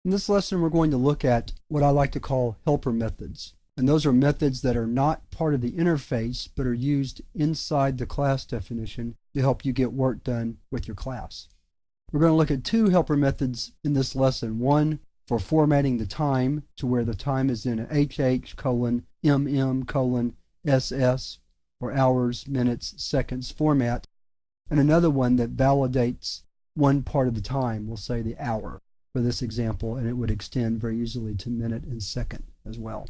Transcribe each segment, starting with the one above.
In this lesson, we're going to look at what I like to call helper methods. And those are methods that are not part of the interface, but are used inside the class definition to help you get work done with your class. We're going to look at two helper methods in this lesson. One for formatting the time to where the time is in a HH:MM:SS or hours, minutes, seconds format. And another one that validates one part of the time, we'll say the hour for this example, and it would extend very easily to minute and second as well.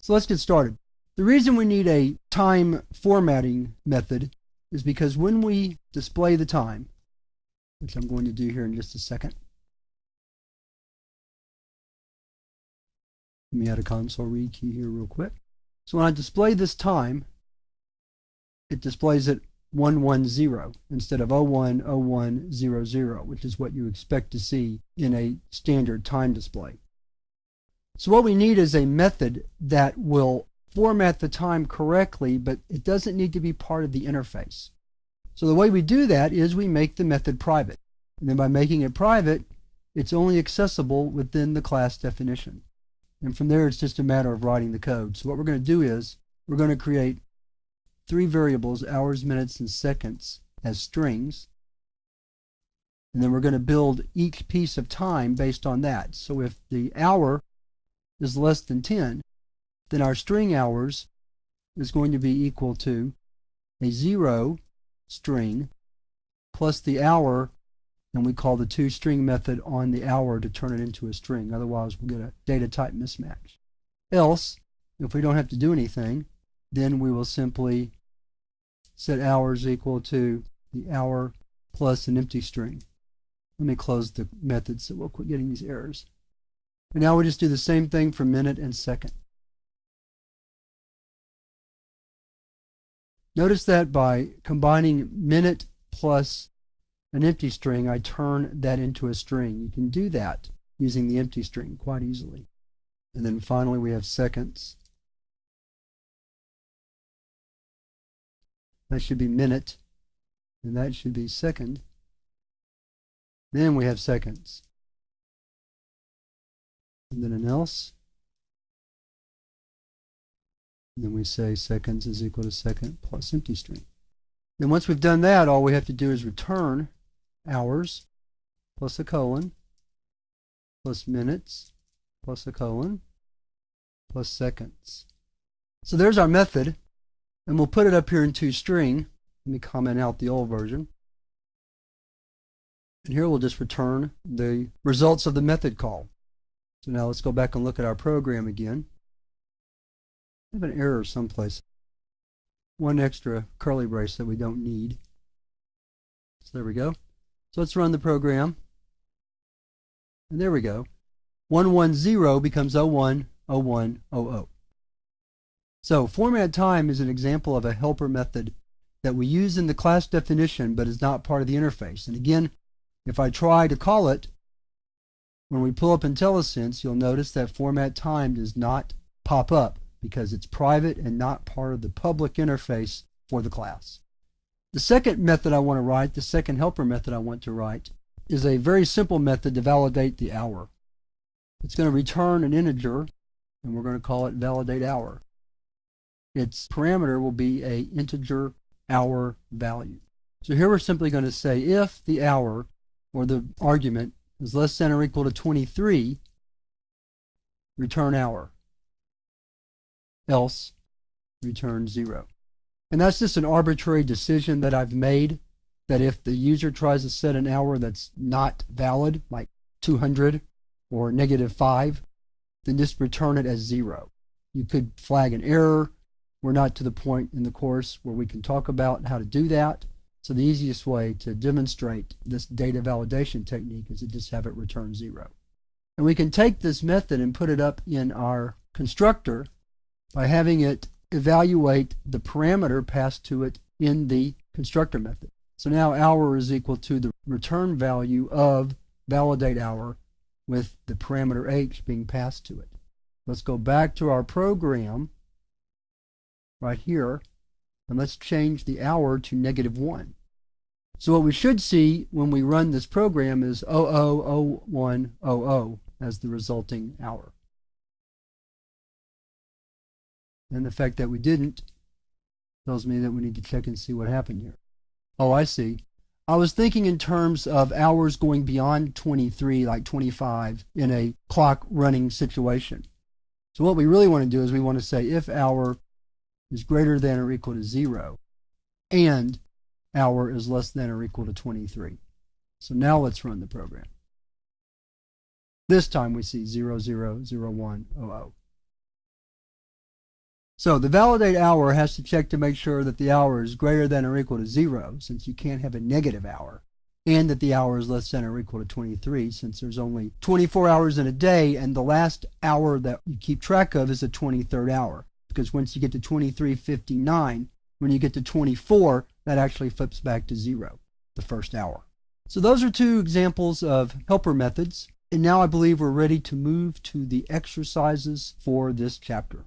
So let's get started. The reason we need a time formatting method is because when we display the time, which I'm going to do here in just a second. Let me add a console read key here real quick. So when I display this time, it displays it 110 instead of 010100, which is what you expect to see in a standard time display. So what we need is a method that will format the time correctly, but it doesn't need to be part of the interface. So the way we do that is we make the method private. And then by making it private, it's only accessible within the class definition. And from there, it's just a matter of writing the code. So what we're going to do is we're going to create three variables, hours, minutes, and seconds, as strings. And then we're going to build each piece of time based on that. So if the hour is less than 10, then our string hours is going to be equal to a 0 string plus the hour, and we call the toString method on the hour to turn it into a string. Otherwise, we'll get a data type mismatch. Else, if we don't have to do anything, then we will simply set hours equal to the hour plus an empty string. Let me close the method so we'll quit getting these errors. And now we just do the same thing for minute and second. Notice that by combining minute plus an empty string, I turn that into a string. You can do that using the empty string quite easily. And then finally we have seconds. That should be minute, and that should be second. Then we have seconds. And then an else. And then we say seconds is equal to second plus empty string. Then once we've done that, all we have to do is return hours plus a colon plus minutes plus a colon plus seconds. So there's our method. And we'll put it up here in toString. Let me comment out the old version. And here we'll just return the results of the method call. So now let's go back and look at our program again. I have an error someplace. One extra curly brace that we don't need. So there we go. So let's run the program. And there we go. 110 becomes 010100. So format time is an example of a helper method that we use in the class definition but is not part of the interface. And again, if I try to call it, when we pull up IntelliSense, you'll notice that format time does not pop up because it's private and not part of the public interface for the class. The second method I want to write, the second helper method I want to write, is a very simple method to validate the hour. It's going to return an integer, and we're going to call it validate hour. Its parameter will be an integer hour value. So here we're simply going to say if the hour, or the argument, is less than or equal to 23, return hour. Else, return 0. And that's just an arbitrary decision that I've made, that if the user tries to set an hour that's not valid, like 200 or -5, then just return it as 0. You could flag an error. We're not to the point in the course where we can talk about how to do that. So the easiest way to demonstrate this data validation technique is to just have it return 0. And we can take this method and put it up in our constructor by having it evaluate the parameter passed to it in the constructor method. So now hour is equal to the return value of validate hour with the parameter h being passed to it. Let's go back to our program right here, and let's change the hour to -1. So what we should see when we run this program is 000100. as the resulting hour. And the fact that we didn't tells me that we need to check and see what happened here. Oh, I see. I was thinking in terms of hours going beyond 23, like 25, in a clock running situation. So what we really want to do is we want to say if hour is greater than or equal to 0 and hour is less than or equal to 23. So now let's run the program. This time we see 000100. So the validate hour has to check to make sure that the hour is greater than or equal to 0, since you can't have a negative hour, and that the hour is less than or equal to 23, since there's only 24 hours in a day, and the last hour that you keep track of is the 23rd hour, because once you get to 23:59, when you get to 24, that actually flips back to 0, the first hour. So those are two examples of helper methods, and now I believe we're ready to move to the exercises for this chapter.